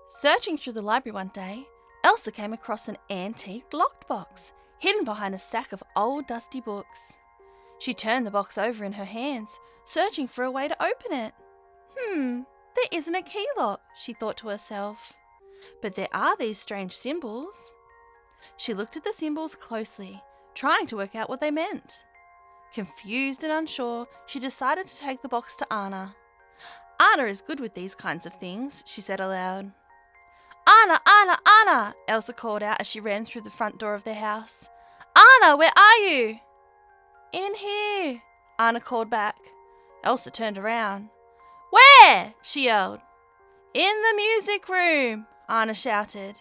Searching through the library one day, Elsa came across an antique locked box hidden behind a stack of old dusty books. She turned the box over in her hands, searching for a way to open it. There isn't a key lock, she thought to herself. But there are these strange symbols. She looked at the symbols closely, trying to work out what they meant. Confused and unsure, she decided to take the box to Anna. Anna is good with these kinds of things, she said aloud. Anna, Anna, Anna, Elsa called out as she ran through the front door of their house. Anna, where are you? In here, Anna called back. Elsa turned around. Where? She yelled. In the music room, Anna shouted.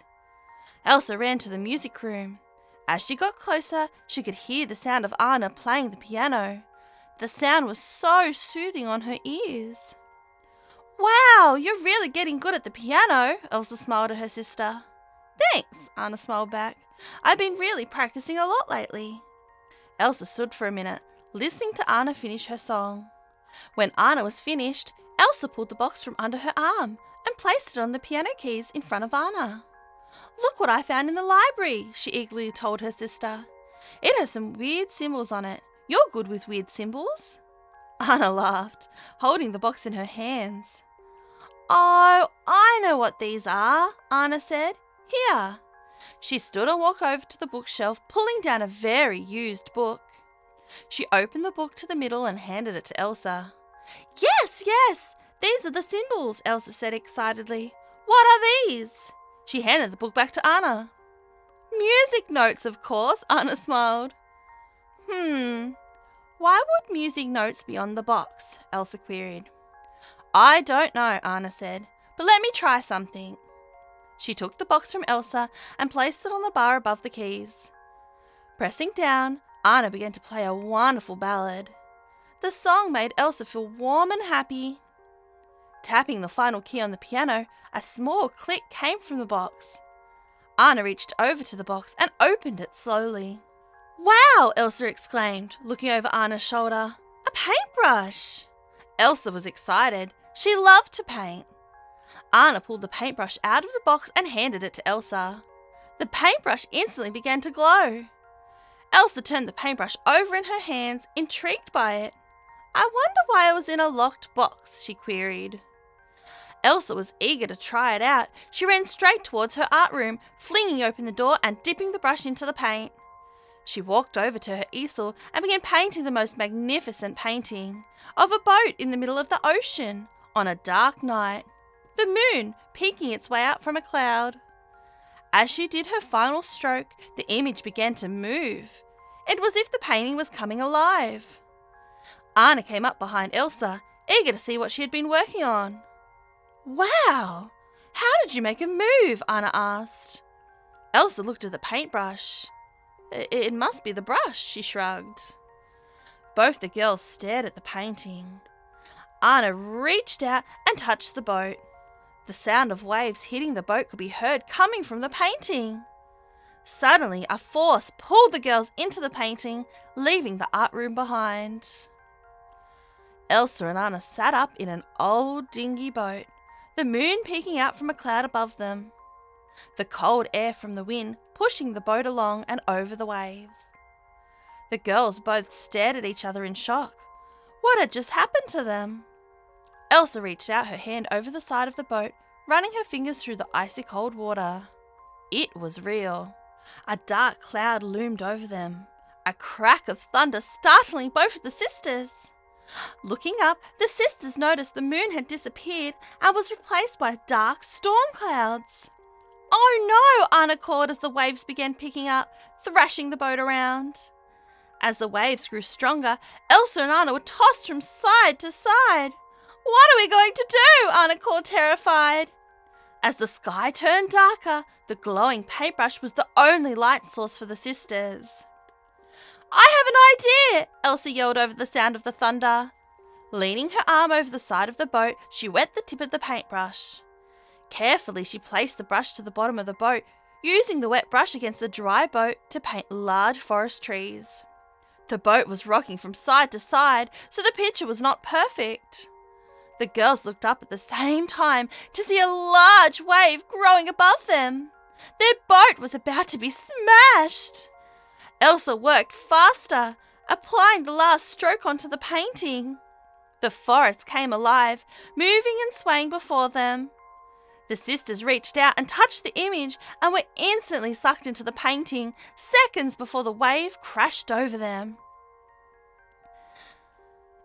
Elsa ran to the music room. As she got closer, she could hear the sound of Anna playing the piano. The sound was so soothing on her ears. Wow, you're really getting good at the piano, Elsa smiled at her sister. Thanks, Anna smiled back. I've been really practicing a lot lately. Elsa stood for a minute, listening to Anna finish her song. When Anna was finished, Elsa pulled the box from under her arm and placed it on the piano keys in front of Anna. Look what I found in the library, she eagerly told her sister. It has some weird symbols on it. You're good with weird symbols. Anna laughed, holding the box in her hands. Oh, I know what these are, Anna said. Here. She stood and walked over to the bookshelf, pulling down a very used book. She opened the book to the middle and handed it to Elsa. Yes, these are the symbols, Elsa said excitedly. What are these? She handed the book back to Anna. Music notes, of course, Anna smiled. Why would music notes be on the box? Elsa queried. I don't know, Anna said, but let me try something. She took the box from Elsa and placed it on the bar above the keys. Pressing down, Anna began to play a wonderful ballad. The song made Elsa feel warm and happy. Tapping the final key on the piano, a small click came from the box. Anna reached over to the box and opened it slowly. Wow, Elsa exclaimed, looking over Anna's shoulder. A paintbrush! Elsa was excited. She loved to paint. Anna pulled the paintbrush out of the box and handed it to Elsa. The paintbrush instantly began to glow. Elsa turned the paintbrush over in her hands, intrigued by it. I wonder why it was in a locked box, she queried. Elsa was eager to try it out. She ran straight towards her art room, flinging open the door and dipping the brush into the paint. She walked over to her easel and began painting the most magnificent painting of a boat in the middle of the ocean on a dark night, the moon peeking its way out from a cloud. As she did her final stroke, the image began to move. It was as if the painting was coming alive. Anna came up behind Elsa, eager to see what she had been working on. Wow! How did you make it move? Anna asked. Elsa looked at the paintbrush. It must be the brush, she shrugged. Both the girls stared at the painting. Anna reached out and touched the boat. The sound of waves hitting the boat could be heard coming from the painting. Suddenly, a force pulled the girls into the painting, leaving the art room behind. Elsa and Anna sat up in an old dingy boat, the moon peeking out from a cloud above them. The cold air from the wind pushing the boat along and over the waves. The girls both stared at each other in shock. What had just happened to them? Elsa reached out her hand over the side of the boat, running her fingers through the icy cold water. It was real. A dark cloud loomed over them, a crack of thunder startling both of the sisters. Looking up, the sisters noticed the moon had disappeared and was replaced by dark storm clouds. Oh no, Anna called as the waves began picking up, thrashing the boat around. As the waves grew stronger, Elsa and Anna were tossed from side to side. What are we going to do? Anna called, terrified. As the sky turned darker, the glowing paintbrush was the only light source for the sisters. I have an idea, Elsa yelled over the sound of the thunder. Leaning her arm over the side of the boat, she wet the tip of the paintbrush. Carefully, she placed the brush to the bottom of the boat, using the wet brush against the dry boat to paint large forest trees. The boat was rocking from side to side, so the picture was not perfect. The girls looked up at the same time to see a large wave growing above them. Their boat was about to be smashed. Elsa worked faster, applying the last stroke onto the painting. The forest came alive, moving and swaying before them. The sisters reached out and touched the image and were instantly sucked into the painting seconds before the wave crashed over them.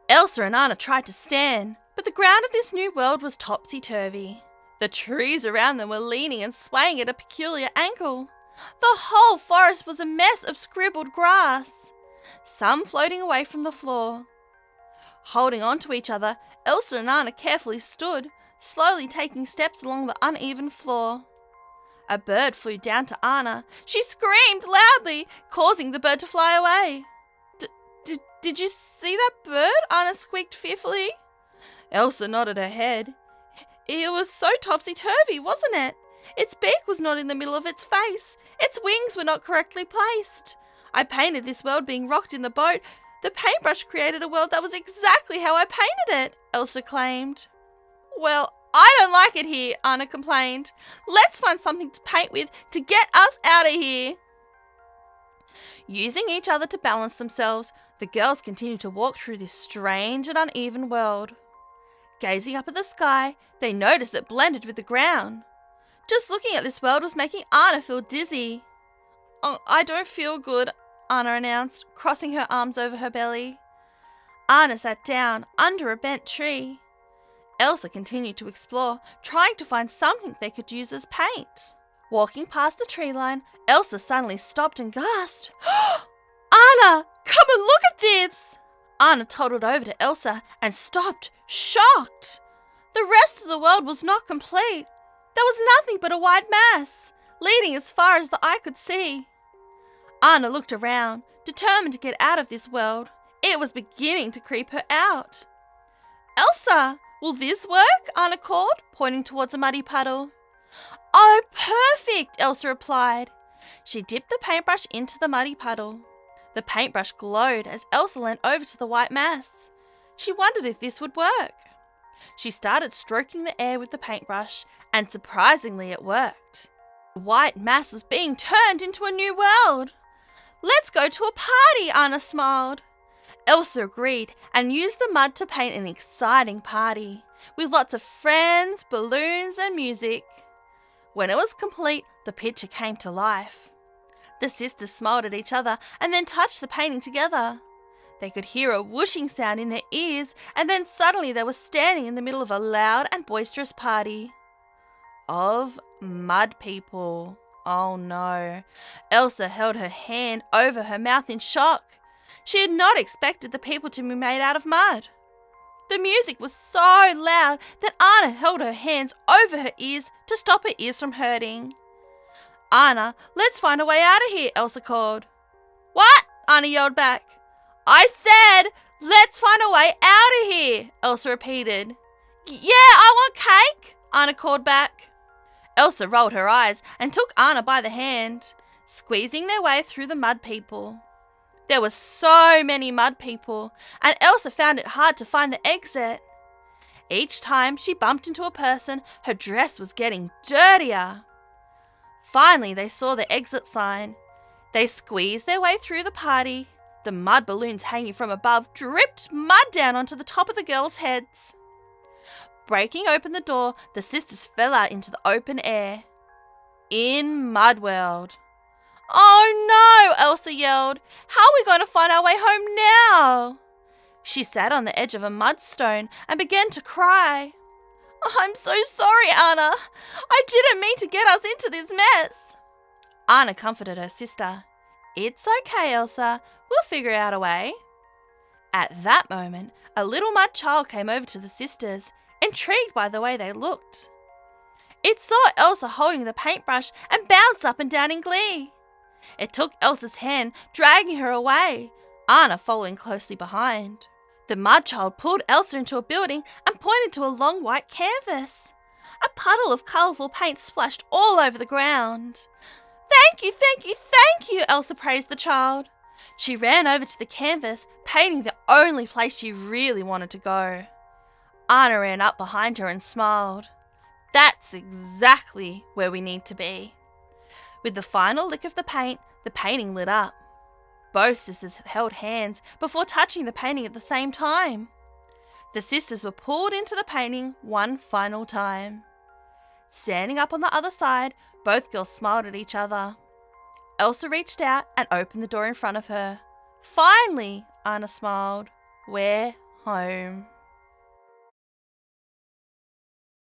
Elsa and Anna tried to stand, but the ground of this new world was topsy-turvy. The trees around them were leaning and swaying at a peculiar angle. The whole forest was a mess of scribbled grass, some floating away from the floor. Holding on to each other, Elsa and Anna carefully stood, slowly taking steps along the uneven floor. A bird flew down to Anna. She screamed loudly, causing the bird to fly away. Did you see that bird? Anna squeaked fearfully. Elsa nodded her head. It was so topsy-turvy, wasn't it? Its beak was not in the middle of its face. Its wings were not correctly placed. I painted this world being rocked in the boat. The paintbrush created a world that was exactly how I painted it, Elsa claimed. Well, I don't like it here, Anna complained. Let's find something to paint with to get us out of here. Using each other to balance themselves, the girls continued to walk through this strange and uneven world. Gazing up at the sky, they noticed it blended with the ground. Just looking at this world was making Anna feel dizzy. Oh, I don't feel good, Anna announced, crossing her arms over her belly. Anna sat down under a bent tree. Elsa continued to explore, trying to find something they could use as paint. Walking past the tree line, Elsa suddenly stopped and gasped. Anna, come and look at this! Anna toddled over to Elsa and stopped, shocked. The rest of the world was not complete. There was nothing but a white mass, leading as far as the eye could see. Anna looked around, determined to get out of this world. It was beginning to creep her out. Elsa, will this work? Anna called, pointing towards a muddy puddle. Oh, perfect, Elsa replied. She dipped the paintbrush into the muddy puddle. The paintbrush glowed as Elsa leant over to the white mass. She wondered if this would work. She started stroking the air with the paintbrush, and surprisingly it worked. The white mass was being turned into a new world. Let's go to a party, Anna smiled. Elsa agreed and used the mud to paint an exciting party, with lots of friends, balloons and music. When it was complete, the picture came to life. The sisters smiled at each other and then touched the painting together. They could hear a whooshing sound in their ears, and then suddenly they were standing in the middle of a loud and boisterous party of mud people. Oh no. Elsa held her hand over her mouth in shock. She had not expected the people to be made out of mud. The music was so loud that Anna held her hands over her ears to stop her ears from hurting. Anna, let's find a way out of here, Elsa called. What? Anna yelled back. I said, let's find a way out of here, Elsa repeated. Yeah, I want cake, Anna called back. Elsa rolled her eyes and took Anna by the hand, squeezing their way through the mud people. There were so many mud people, and Elsa found it hard to find the exit. Each time she bumped into a person, her dress was getting dirtier. Finally, they saw the exit sign. They squeezed their way through the party. The mud balloons hanging from above dripped mud down onto the top of the girls' heads. Breaking open the door, the sisters fell out into the open air. In Mud World. Oh no, Elsa yelled. How are we going to find our way home now? She sat on the edge of a mudstone and began to cry. I'm so sorry, Anna. I didn't mean to get us into this mess. Anna comforted her sister. It's okay, Elsa. We'll figure out a way. At that moment, a little mud child came over to the sisters, intrigued by the way they looked. It saw Elsa holding the paintbrush and bounced up and down in glee. It took Elsa's hand, dragging her away, Anna following closely behind. The mud child pulled Elsa into a building and pointed to a long white canvas. A puddle of colourful paint splashed all over the ground. Thank you, thank you, thank you, Elsa praised the child. She ran over to the canvas, painting the only place she really wanted to go. Anna ran up behind her and smiled. That's exactly where we need to be. With the final lick of the paint, the painting lit up. Both sisters held hands before touching the painting at the same time. The sisters were pulled into the painting one final time. Standing up on the other side, both girls smiled at each other. Elsa reached out and opened the door in front of her. Finally, Anna smiled. We're home.